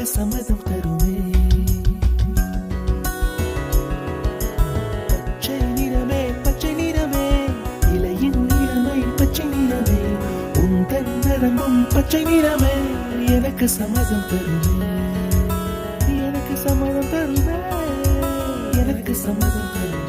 எனக்கு சம்மதம் தருமே. பச்சை நிறமே பச்சை நிறமே, இலையின் நிறமை பச்சை நிறமே, உந்தன் நரம்பும் பச்சை நிறமே, எனக்கு சம்மதம் தருமே, எனக்கு சம்மதம் தருமே, எனக்கு சம்மதம் தருமே.